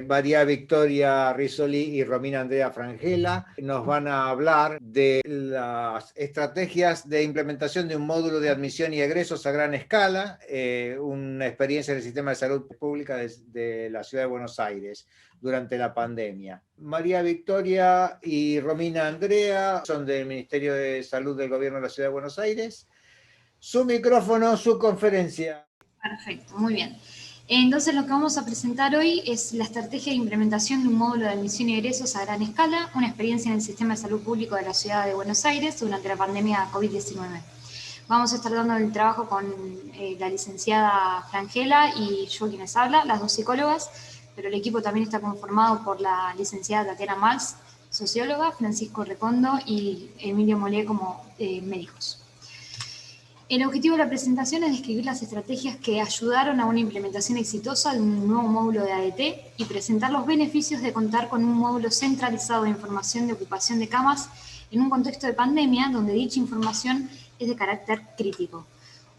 María Victoria Rizzoli y Romina Andrea Frangela nos van a hablar de las estrategias de implementación de un módulo de admisión y egresos a gran escala, una experiencia en el sistema de salud pública de la Ciudad de Buenos Aires durante la pandemia. María Victoria y Romina Andrea son del Ministerio de Salud del Gobierno de la Ciudad de Buenos Aires. Su micrófono, su conferencia. Perfecto, muy bien. Entonces lo que vamos a presentar hoy es la estrategia de implementación de un módulo de admisión y egresos a gran escala, una experiencia en el sistema de salud público de la Ciudad de Buenos Aires durante la pandemia COVID-19. Vamos a estar dando el trabajo con la licenciada Frangela y yo quienes habla, las dos psicólogas, pero el equipo también está conformado por la licenciada Tatiana Malz, socióloga, Francisco Recondo y Emilio Molé como médicos. El objetivo de la presentación es describir las estrategias que ayudaron a una implementación exitosa de un nuevo módulo de ADT y presentar los beneficios de contar con un módulo centralizado de información de ocupación de camas en un contexto de pandemia donde dicha información es de carácter crítico.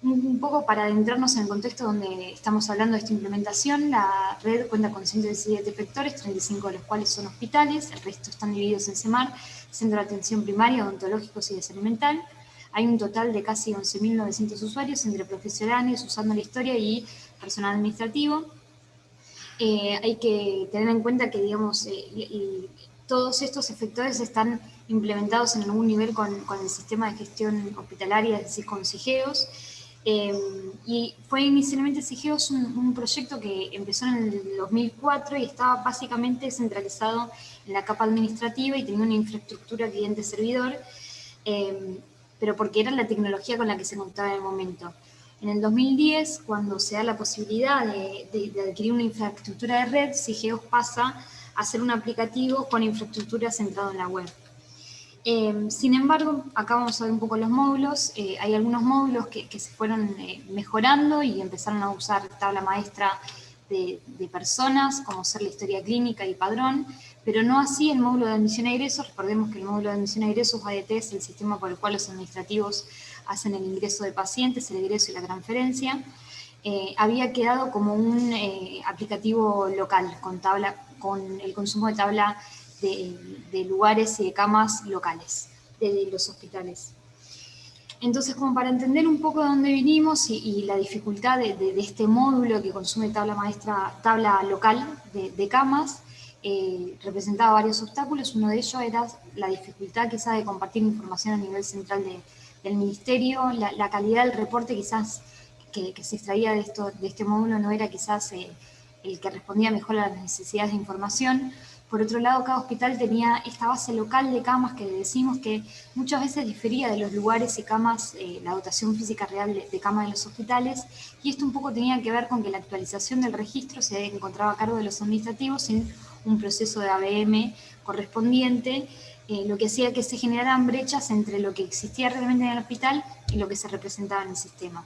Un poco para adentrarnos en el contexto donde estamos hablando de esta implementación, la red cuenta con 117 efectores, 35 de los cuales son hospitales, el resto están divididos en CEMAR, Centro de Atención Primaria, Odontológicos y de Salud Mental. Hay un total de casi 11.900 usuarios entre profesionales usando la historia y personal administrativo. Hay que tener en cuenta que, digamos, todos estos efectores están implementados en algún nivel con el sistema de gestión hospitalaria, es decir, con SIGEOS. Y fue inicialmente SIGEOS un proyecto que empezó en el 2004 y estaba básicamente centralizado en la capa administrativa y tenía una infraestructura cliente-servidor, pero porque era la tecnología con la que se contaba en el momento. En el 2010, cuando se da la posibilidad de adquirir una infraestructura de red, SIGEOS pasa a ser un aplicativo con infraestructura centrado en la web. Sin embargo, acá vamos a ver un poco los módulos. Hay algunos módulos que se fueron mejorando y empezaron a usar tabla maestra de personas, como ser la historia clínica y padrón, pero no así el módulo de admisión a egresos. Recordemos que el módulo de admisión a egresos, ADT, es el sistema por el cual los administrativos hacen el ingreso de pacientes, el egreso y la transferencia. Había quedado como un aplicativo local, con el consumo de tabla de lugares y de camas locales, de los hospitales. Entonces, como para entender un poco de dónde vinimos y la dificultad de este módulo que consume tabla local de camas, representaba varios obstáculos. Uno de ellos era la dificultad quizás de compartir información a nivel central del ministerio, la calidad del reporte quizás que se extraía de este módulo no era quizás el que respondía mejor a las necesidades de información. Por otro lado, cada hospital tenía esta base local de camas que decimos que muchas veces difería de los lugares y camas, la dotación física real de camas de los hospitales, y esto un poco tenía que ver con que la actualización del registro se encontraba a cargo de los administrativos sin un proceso de ABM correspondiente, lo que hacía que se generaran brechas entre lo que existía realmente en el hospital y lo que se representaba en el sistema.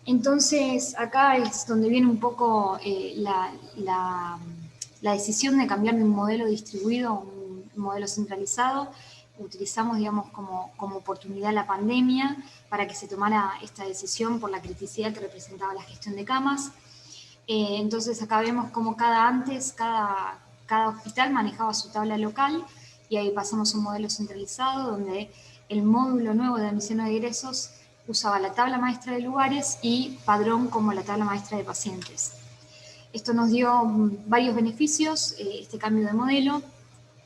Entonces, acá es donde viene un poco la decisión de cambiar de un modelo distribuido a un modelo centralizado. Utilizamos, digamos, como oportunidad la pandemia para que se tomara esta decisión por la criticidad que representaba la gestión de camas. Entonces, acá vemos cómo cada hospital manejaba su tabla local y ahí pasamos a un modelo centralizado donde el módulo nuevo de admisión de egresos usaba la tabla maestra de lugares y padrón como la tabla maestra de pacientes. Esto nos dio varios beneficios, este cambio de modelo.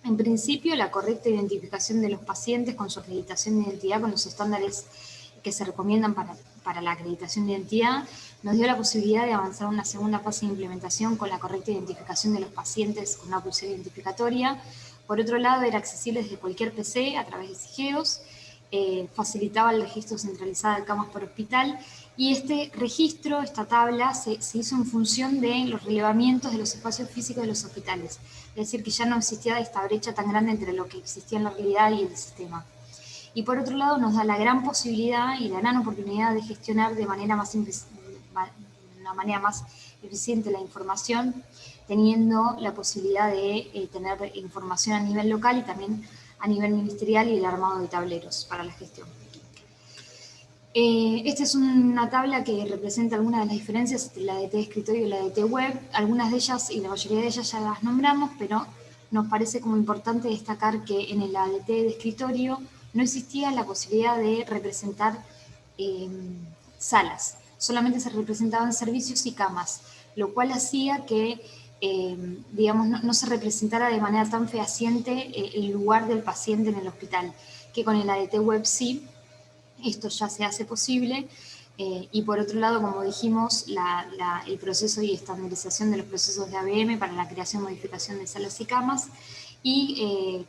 En principio, la correcta identificación de los pacientes con su acreditación de identidad, con los estándares que se recomiendan para la acreditación de identidad, nos dio la posibilidad de avanzar a una segunda fase de implementación con la correcta identificación de los pacientes con una pulsera identificatoria. Por otro lado, era accesible desde cualquier PC a través de SIGEOS, facilitaba el registro centralizado de camas por hospital, y este registro, esta tabla, se hizo en función de los relevamientos de los espacios físicos de los hospitales. Es decir, que ya no existía esta brecha tan grande entre lo que existía en la realidad y el sistema. Y por otro lado, nos da la gran posibilidad y la gran oportunidad de gestionar de una manera más eficiente la información, teniendo la posibilidad de tener información a nivel local y también a nivel ministerial y el armado de tableros para la gestión. Esta es una tabla que representa algunas de las diferencias entre la ADT de escritorio y la ADT web. Algunas de ellas y la mayoría de ellas ya las nombramos, pero nos parece como importante destacar que en el ADT de escritorio no existía la posibilidad de representar salas. Solamente se representaban servicios y camas, lo cual hacía que digamos, no se representara de manera tan fehaciente el lugar del paciente en el hospital, que con el ADT web sí. Esto ya se hace posible y por otro lado, como dijimos, el proceso y estandarización de los procesos de ABM para la creación y modificación de salas y camas y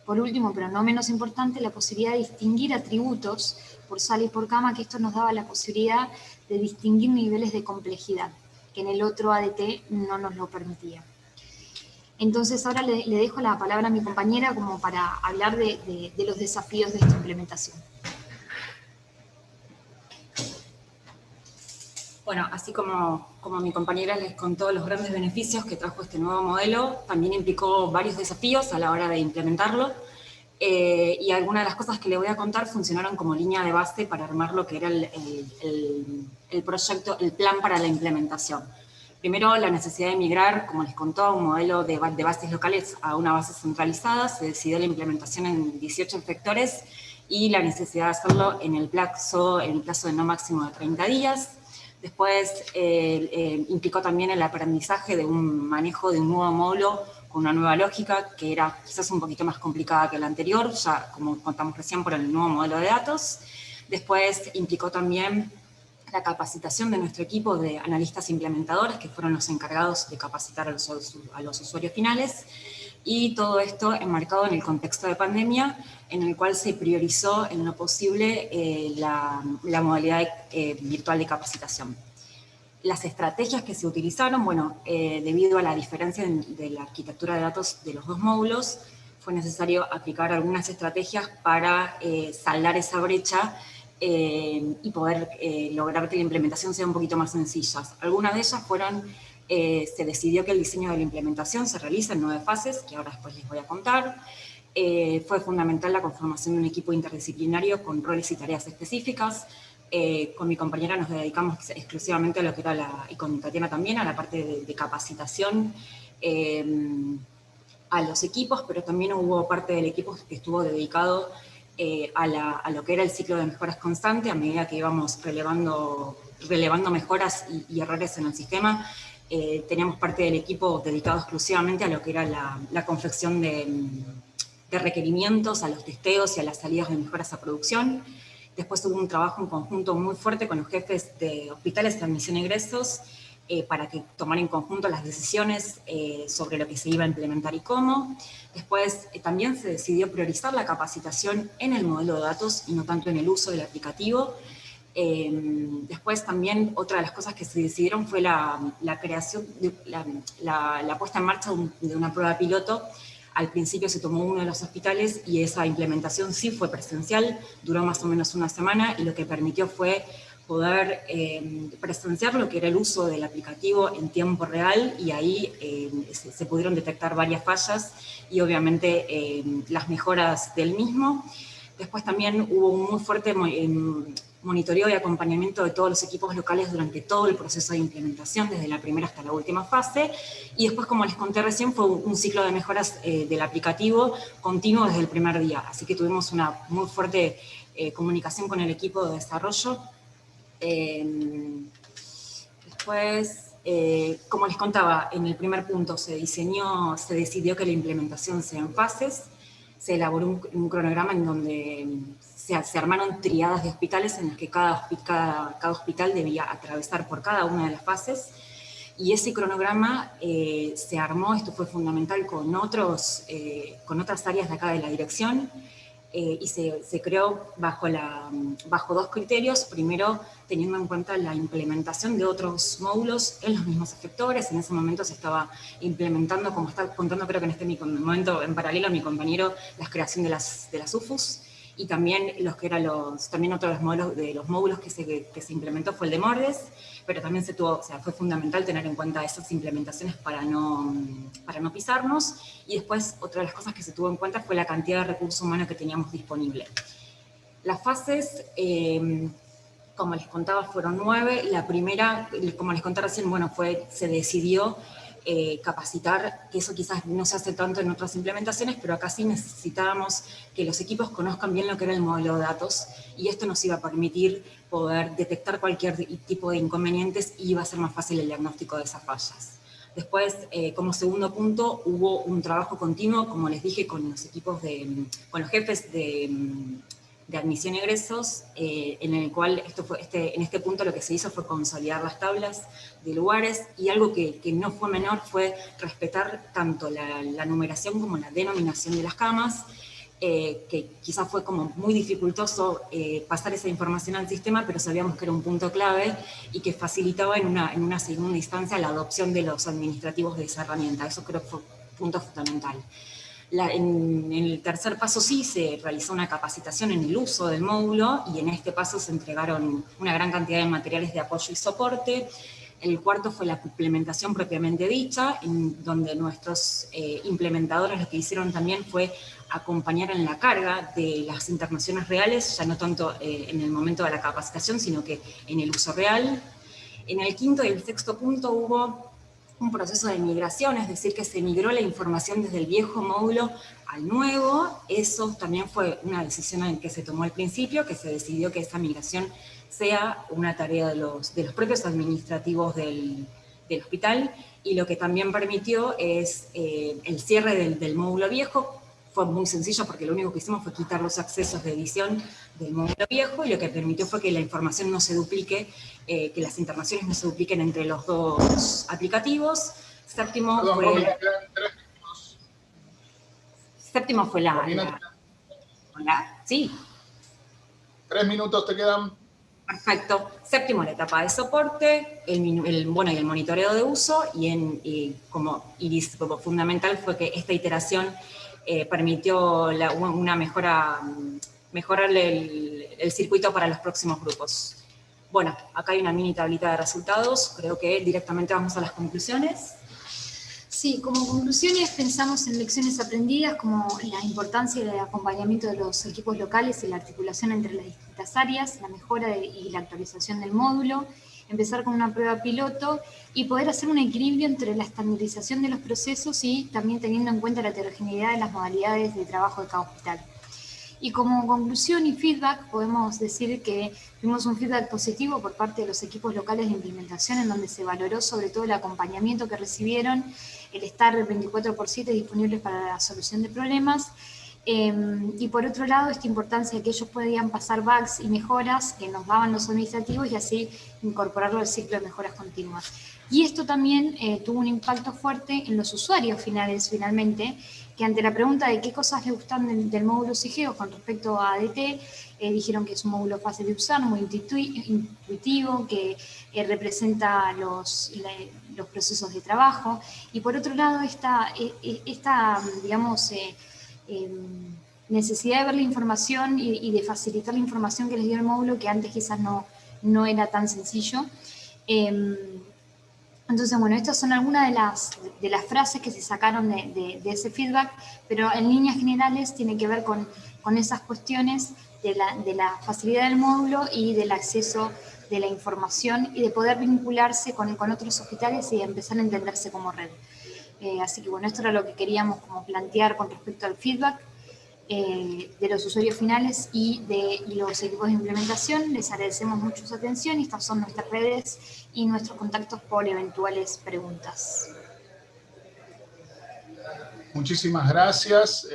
por último, pero no menos importante, la posibilidad de distinguir atributos por sala y por cama, que esto nos daba la posibilidad de distinguir niveles de complejidad, que en el otro ADT no nos lo permitía. Entonces ahora le dejo la palabra a mi compañera como para hablar de los desafíos de esta implementación. Bueno, así como mi compañera les contó los grandes beneficios que trajo este nuevo modelo, también implicó varios desafíos a la hora de implementarlo, y algunas de las cosas que le voy a contar funcionaron como línea de base para armar lo que era el proyecto, el plan para la implementación. Primero, la necesidad de migrar, como les contó, a un modelo de bases locales a una base centralizada. Se decidió la implementación en 18 efectores y la necesidad de hacerlo en el plazo de no máximo de 30 días. Después implicó también el aprendizaje de un manejo de un nuevo módulo con una nueva lógica que era quizás un poquito más complicada que la anterior, ya como contamos recién por el nuevo modelo de datos. Después implicó también la capacitación de nuestro equipo de analistas implementadores, que fueron los encargados de capacitar a los usuarios finales, y todo esto enmarcado en el contexto de pandemia, en el cual se priorizó en lo posible la modalidad virtual de capacitación. Las estrategias que se utilizaron, bueno, debido a la diferencia de la arquitectura de datos de los dos módulos, fue necesario aplicar algunas estrategias para saldar esa brecha y poder lograr que la implementación sea un poquito más sencilla. Algunas de ellas fueron, se decidió que el diseño de la implementación se realice en 9 fases, que ahora después les voy a contar. Fue fundamental la conformación de un equipo interdisciplinario con roles y tareas específicas. Con mi compañera nos dedicamos exclusivamente a lo que era y con Tatiana también, a la parte de capacitación a los equipos, pero también hubo parte del equipo que estuvo dedicado a lo que era el ciclo de mejoras constante. A medida que íbamos relevando mejoras y errores en el sistema, teníamos parte del equipo dedicado exclusivamente a lo que era la confección de requerimientos, a los testeos y a las salidas de mejoras a producción. Después hubo un trabajo en conjunto muy fuerte con los jefes de hospitales de admisión e egresos para que tomaran en conjunto las decisiones sobre lo que se iba a implementar y cómo. Después también se decidió priorizar la capacitación en el modelo de datos y no tanto en el uso del aplicativo. Después también otra de las cosas que se decidieron fue la creación, la puesta en marcha de una prueba piloto. Al principio se tomó uno de los hospitales y esa implementación sí fue presencial, duró más o menos una semana y lo que permitió fue poder presenciar lo que era el uso del aplicativo en tiempo real y ahí se pudieron detectar varias fallas y obviamente las mejoras del mismo. Después también hubo un muy fuerte monitoreo y acompañamiento de todos los equipos locales durante todo el proceso de implementación, desde la primera hasta la última fase. Y después, como les conté recién, fue un ciclo de mejoras del aplicativo continuo desde el primer día. Así que tuvimos una muy fuerte comunicación con el equipo de desarrollo. Después, como les contaba, en el primer punto se decidió que la implementación sea en fases. Se elaboró un cronograma en donde se armaron triadas de hospitales en las que cada hospital debía atravesar por cada una de las fases. Y ese cronograma se armó, esto fue fundamental, con otras áreas de acá de la dirección, y se creó bajo 2 criterios. Primero, teniendo en cuenta la implementación de otros módulos en los mismos efectores. En ese momento se estaba implementando, como está contando creo que en este momento en paralelo a mi compañero, la creación de las UFUs, y también también otro de los módulos que se implementó fue el de Mordes, pero también fue fundamental tener en cuenta esas implementaciones para no pisarnos. Y después otra de las cosas que se tuvo en cuenta fue la cantidad de recursos humanos que teníamos disponible. Las fases como les contaba, fueron 9. La primera, como les conté recién, bueno, se decidió capacitar, que eso quizás no se hace tanto en otras implementaciones, pero acá sí necesitábamos que los equipos conozcan bien lo que era el modelo de datos, y esto nos iba a permitir poder detectar cualquier tipo de inconvenientes y iba a ser más fácil el diagnóstico de esas fallas. Después, como segundo punto, hubo un trabajo continuo, como les dije, con los equipos con los jefes de admisión y egresos, en el cual en este punto lo que se hizo fue consolidar las tablas de lugares, y algo que no fue menor fue respetar tanto la numeración como la denominación de las camas, que quizás fue como muy dificultoso pasar esa información al sistema, pero sabíamos que era un punto clave y que facilitaba en una segunda instancia la adopción de los administrativos de esa herramienta. Eso creo que fue un punto fundamental. En el tercer paso sí se realizó una capacitación en el uso del módulo, y en este paso se entregaron una gran cantidad de materiales de apoyo y soporte. El cuarto fue la implementación propiamente dicha, en donde nuestros implementadores lo que hicieron también fue acompañar en la carga de las internaciones reales, ya no tanto en el momento de la capacitación, sino que en el uso real. En el quinto y el sexto punto hubo un proceso de migración, es decir, que se migró la información desde el viejo módulo al nuevo. Eso también fue una decisión en que se tomó al principio, que se decidió que esa migración sea una tarea de los propios administrativos del hospital, y lo que también permitió es el cierre del módulo viejo. Fue muy sencillo porque lo único que hicimos fue quitar los accesos de edición del módulo viejo, y lo que permitió fue que la información no se duplique, que las internaciones no se dupliquen entre los dos aplicativos. Séptimo Perdón, fue... Romy, me quedan 3 minutos. Séptimo fue Romina, sí. 3 minutos te quedan. Perfecto. Séptimo, la etapa de soporte, el monitoreo de uso, y como fundamental fue que esta iteración permitió una mejorar el circuito para los próximos grupos. Bueno, acá hay una mini tablita de resultados, creo que directamente vamos a las conclusiones. Sí, como conclusiones pensamos en lecciones aprendidas como la importancia del acompañamiento de los equipos locales y la articulación entre las distintas áreas, la mejora y la actualización del módulo, empezar con una prueba piloto y poder hacer un equilibrio entre la estandarización de los procesos y también teniendo en cuenta la heterogeneidad de las modalidades de trabajo de cada hospital. Y como conclusión y feedback, podemos decir que tuvimos un feedback positivo por parte de los equipos locales de implementación, en donde se valoró sobre todo el acompañamiento que recibieron, el estar 24/7 disponibles para la solución de problemas, y por otro lado, esta importancia de que ellos podían pasar bugs y mejoras que nos daban los administrativos y así incorporarlo al ciclo de mejoras continuas. Y esto también tuvo un impacto fuerte en los usuarios finalmente, que ante la pregunta de qué cosas les gustan del módulo SIGEO con respecto a ADT, dijeron que es un módulo fácil de usar, muy intuitivo, que representa los procesos de trabajo, y por otro lado esta digamos, necesidad de ver la información y de facilitar la información que les dio el módulo, que antes quizás no era tan sencillo. Entonces, bueno, estas son algunas de las frases que se sacaron de ese feedback, pero en líneas generales tiene que ver con esas cuestiones de la facilidad del módulo y del acceso de la información y de poder vincularse con otros hospitales y empezar a entenderse como red. Así que bueno, esto era lo que queríamos como plantear con respecto al feedback de los usuarios finales y de los equipos de implementación. Les agradecemos mucho su atención y estas son nuestras redes y nuestros contactos por eventuales preguntas. Muchísimas gracias,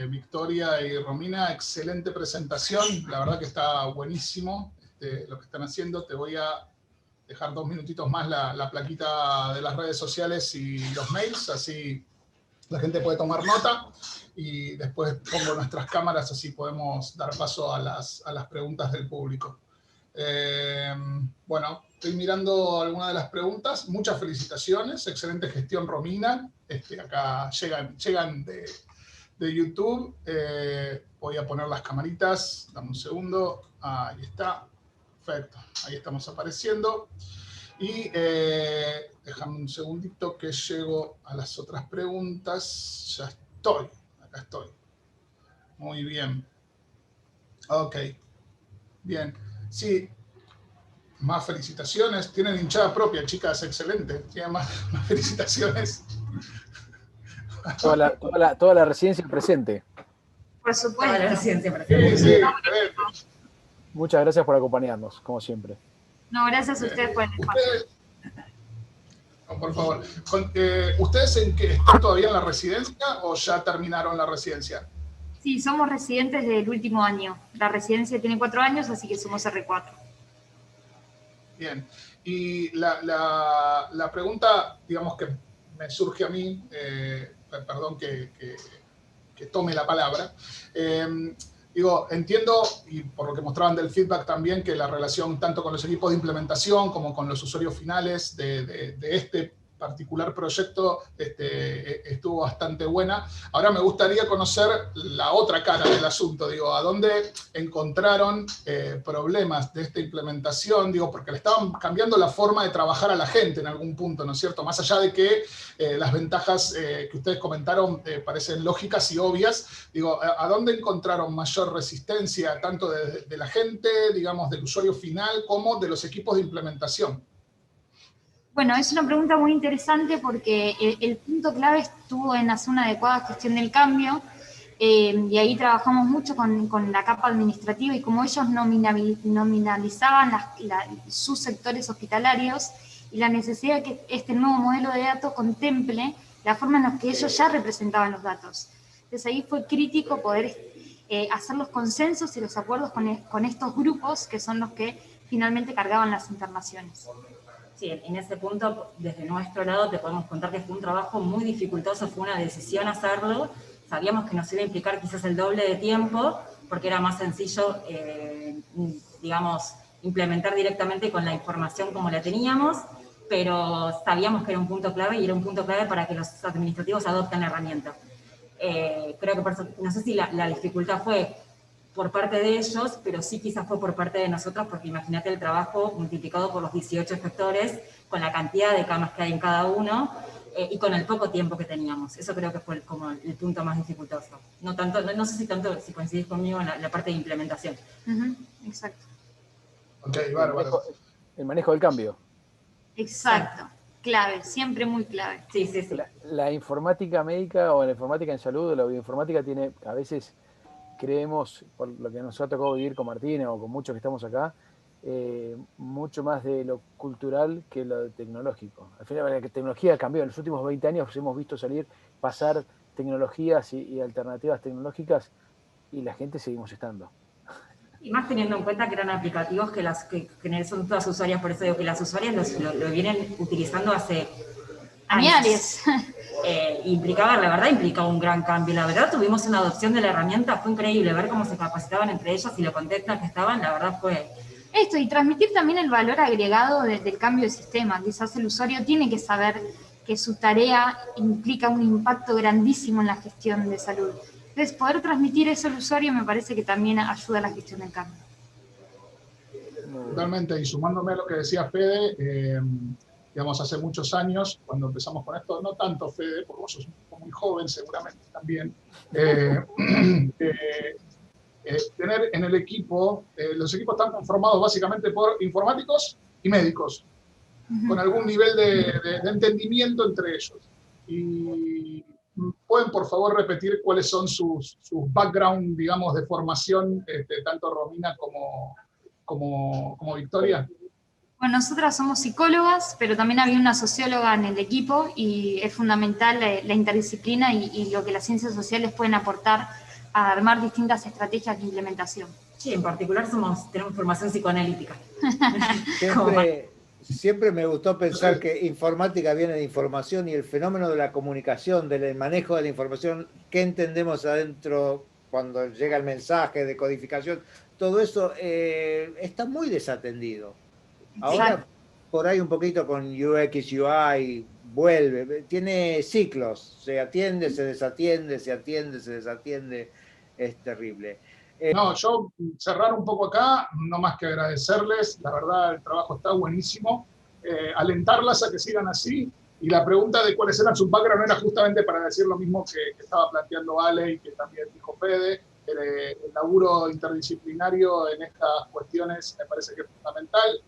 Victoria y Romina. Excelente presentación. La verdad que está buenísimo lo que están haciendo. Te voy a dejar 2 minutitos más la plaquita de las redes sociales y los mails, así la gente puede tomar nota, y después pongo nuestras cámaras, así podemos dar paso a las preguntas del público. Bueno, estoy mirando algunas de las preguntas. Muchas felicitaciones, excelente gestión, Romina. Acá llegan de YouTube. Voy a poner las camaritas, dame un segundo. Ahí está, perfecto, ahí estamos apareciendo. Y déjame un segundito que llego a las otras preguntas. Ya estoy, acá estoy. Muy bien. Ok, bien. Sí, Más felicitaciones. Tienen hinchada propia, chicas, excelente. Tienen más felicitaciones. Toda la residencia presente. Por supuesto. La residencia presente. Sí, Muchas gracias por acompañarnos, como siempre. No, gracias a ustedes por el espacio. No, por favor. ¿Ustedes en qué están todavía en la residencia o ya terminaron la residencia? Sí, somos residentes del último año. La residencia tiene 4 años, así que somos R4. Bien. Y la pregunta, digamos, que me surge a mí, perdón que tome la palabra. Digo, entiendo, y por lo que mostraban del feedback también, que la relación tanto con los equipos de implementación como con los usuarios finales de este particular proyecto estuvo bastante buena. Ahora me gustaría conocer la otra cara del asunto, digo, ¿a dónde encontraron problemas de esta implementación? Digo, porque le estaban cambiando la forma de trabajar a la gente en algún punto, ¿no es cierto? Más allá de que las ventajas que ustedes comentaron parecen lógicas y obvias, digo, ¿a dónde encontraron mayor resistencia, tanto de la gente, digamos, del usuario final, como de los equipos de implementación? Bueno, es una pregunta muy interesante porque el punto clave estuvo en hacer una adecuada gestión del cambio, y ahí trabajamos mucho con la capa administrativa, y como ellos nominalizaban sus sectores hospitalarios y la necesidad de que este nuevo modelo de datos contemple la forma en la que ellos ya representaban los datos. Entonces ahí fue crítico poder hacer los consensos y los acuerdos con estos grupos que son los que finalmente cargaban las internaciones. Sí, en ese punto, desde nuestro lado, te podemos contar que fue un trabajo muy dificultoso, fue una decisión hacerlo. Sabíamos que nos iba a implicar quizás el doble de tiempo, porque era más sencillo, digamos, implementar directamente con la información como la teníamos, pero sabíamos que era un punto clave y era un punto clave para que los administrativos adopten la herramienta. Creo que por eso, no sé si la dificultad fue por parte de ellos, pero sí quizás fue por parte de nosotros, porque imagínate el trabajo multiplicado por los 18 efectores, con la cantidad de camas que hay en cada uno, y con el poco tiempo que teníamos. Eso creo que fue como el punto más dificultoso. No sé si coincidís conmigo en la parte de implementación. Exacto. Ok, bárbaro. El manejo del cambio. Exacto. Clave, siempre muy clave. Sí. La informática médica o la informática en salud o la bioinformática tiene, a veces creemos, por lo que nos ha tocado vivir con Martínez o con muchos que estamos acá, mucho más de lo cultural que lo tecnológico. Al final, la tecnología cambió. En los últimos 20 años hemos visto pasar tecnologías y alternativas tecnológicas, y la gente seguimos estando. Y más teniendo en cuenta que eran aplicativos que son todas usuarias, por eso digo que las usuarias lo vienen utilizando hace años. La verdad implicaba un gran cambio. La verdad tuvimos una adopción de la herramienta, fue increíble ver cómo se capacitaban entre ellos y lo contentas que estaban, la verdad fue... Esto, y transmitir también el valor agregado del cambio de sistema. Quizás el usuario tiene que saber que su tarea implica un impacto grandísimo en la gestión de salud. Entonces, poder transmitir eso al usuario me parece que también ayuda a la gestión del cambio. Totalmente, y sumándome a lo que decía Fede, digamos, hace muchos años, cuando empezamos con esto, no tanto Fede, porque vos sos un poco muy joven seguramente también, tener en el equipo, los equipos están conformados básicamente por informáticos y médicos, con algún nivel de entendimiento entre ellos. Y ¿pueden, por favor, repetir cuáles son sus background, digamos, de formación, tanto Romina como Victoria? Bueno, nosotras somos psicólogas, pero también había una socióloga en el equipo, y es fundamental la interdisciplina y lo que las ciencias sociales pueden aportar a armar distintas estrategias de implementación. Sí, en particular tenemos formación psicoanalítica. Siempre me gustó pensar que informática viene de información, y el fenómeno de la comunicación, del manejo de la información, qué entendemos adentro cuando llega el mensaje de codificación, todo eso está muy desatendido. Ahora por ahí un poquito con UX, UI, vuelve, tiene ciclos, se atiende, se desatiende, se atiende, se desatiende, es terrible. No, yo cerrar un poco acá, no más que agradecerles, la verdad el trabajo está buenísimo, alentarlas a que sigan así, y la pregunta de cuáles eran sus background era justamente para decir lo mismo que estaba planteando Ale y que también dijo Fede. El laburo interdisciplinario en estas cuestiones me parece que es fundamental,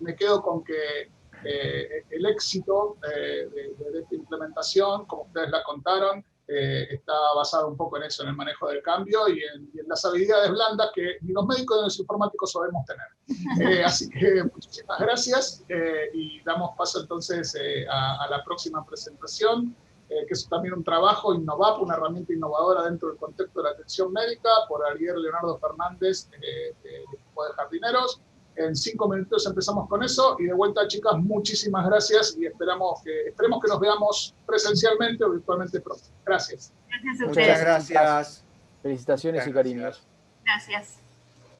me quedo con que el éxito de esta implementación, como ustedes la contaron, está basado un poco en eso, en el manejo del cambio y en las habilidades blandas que ni los médicos ni los informáticos sabemos tener. Así que muchísimas gracias y damos paso entonces a la próxima presentación, que es también un trabajo InnovApp, una herramienta innovadora dentro del contexto de la atención médica, por Ariel Leonardo Fernández, del equipo de jardineros. En 5 minutos empezamos con eso y de vuelta, chicas, muchísimas gracias y esperemos que nos veamos presencialmente o virtualmente pronto. Gracias. Gracias a Muchas ustedes. gracias. Felicitaciones y cariños. Gracias.